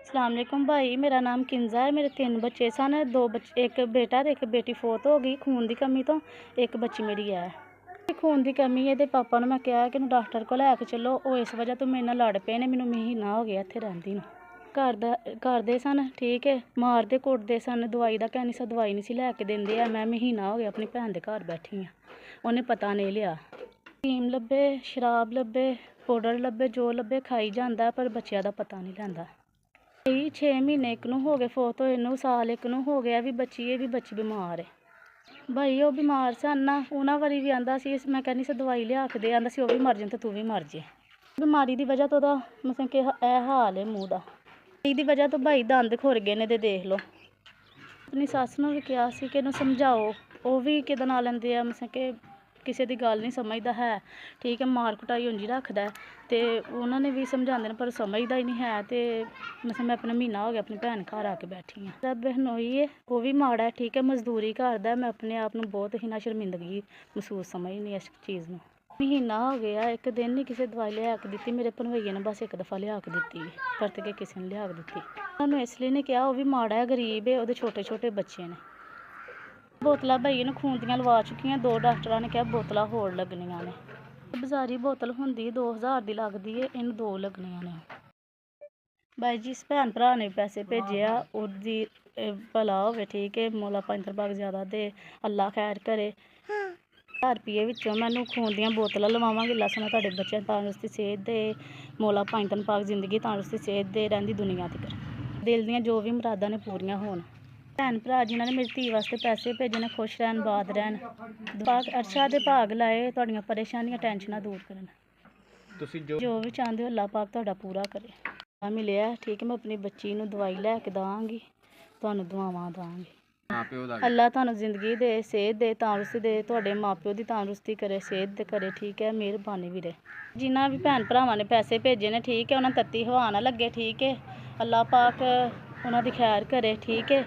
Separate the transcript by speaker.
Speaker 1: अस्सलाम वालेकुम भाई, मेरा नाम किंजा है। मेरे 3 बच्चे सन, 2 बच्चे, एक बेटा ते एक बेटी फोत हो गई खून की कमी तो। एक बच्ची मेरी है खून की कमी है। पापा ने मैं कहा कि डॉक्टर को लैके चलो, वो इस वजह तो मेरे नाल लड़ पे ने। मैनू महीना हो गया इत्थे रहिंदी नूं। करदे सन ठीक है, मारदे कुटदे सन, दवाई दा कहनी सा दवाई नहीं सी लैके देंदे। मैं महीना हो गया अपनी भैन दे घर बैठी हाँ, उन्हें पता नहीं लिया। अफीम लब्भे, शराब लब्भे, पाउडर लब्भे, जो लब्भे खाई जांदा, पर बच्चों का पता नहीं लैंदा। 6 महीने एक नूं हो गए फोत होए नूं, साल एक नूं हो गया भी बच्ची बीमार है। भाई वो बीमार सन ना, उन्होंने वारी भी आंदा सी, मैं कहनी सी दवाई लिया के दे, आंदा सी वो भी मर जाए तो तू भी मर जे। बीमारी की वजह तो मतलब कि यह हाल है मूँह का। दी वजह तो भाई दंद खुर गए ने, दे देख लो। अपनी सस नूं भी कहा सी कि इहनूं समझाओ, वो भी किहदे नाल लैंदे आ, मतलब कि किसी की गल नहीं समझदा है। ठीक है, मार कुटाई उंज ही रखदा है, तो उन्होंने भी समझाते हैं पर समझदा ही नहीं है। तो मतलब मैं अपना महीना हो गया अपनी भैन घर आके बैठी हाँ। मेरा बहनोई है, वो भी माड़ा है, ठीक है, मजदूरी करदा है। मैं अपने आप में बहुत ही ना शर्मिंदगी महसूस समझनी इस चीज़ में। महीना हो गया, एक दिन नहीं किसी दवाई लिया के दी। मेरे भनवैये ने बस एक दफ़ा लिया के दी, परत के किसी ने लिया के दी। उन्होंने इसलिए नहीं कहा, वो भी माड़ा है, गरीब है, वो छोटे छोटे बच्चे ने। बोतल भैया ने खून दियाँ लवा चुकियां, 2 डॉक्टरों ने कहा बोतल होर लगनियां ने। बाजारी बोतल होंदी 2000 की लगती है, इन 2 लगनियां ने। भाई जिस भैन भरा ने पैसे भेजे आ, उसदी भला होवे, ठीक है, मौला पंज भाग ज़्यादा दे, अल्लाह खैर करे। 1000 रुपये विचों मैनू खून दियाँ बोतलां लवावांगी, अल्लाह सोना तुहाडे बच्चें तंदरुस्ती सेहत दे, मौला 5 दिन पाक जिंदगी तंदरुस्ती सेहत दे, रहिंदी दुनिया तक। दिल दियां जो भी मुरादां ने पूरियां होन। भैन भरा जिन्होंने मेरी धी वास्ते पैसे भेजे ने, खुश रहन, बाद रहन, पाक अर्शा दे भाग लाए, तुहाडियां परेशानियां टेंशनां दूर करन। जो भी चाहते हो अल्लाह पाक तुहाडा पूरा करे। मिले ठीक है, मैं अपनी बच्ची नूं दवाई लैके दांगी, तुहानूं दुआवां दांगी। अल्लाह तुहानूं जिंदगी दे, सेहत दे, तंदरुस्ती दे, तुहाडे माँ प्यो दी तंदरुस्ती करे, सेहत दे करे, ठीक है, मेहरबानी वीरे। जिन्हां भी भैन भरावां ने पैसे भेजे ने, ठीक है, उन्हां तत्ती हवा ना लगे, ठीक है, अल्लाह पाक उन्हां दी खैर करे, ठीक है।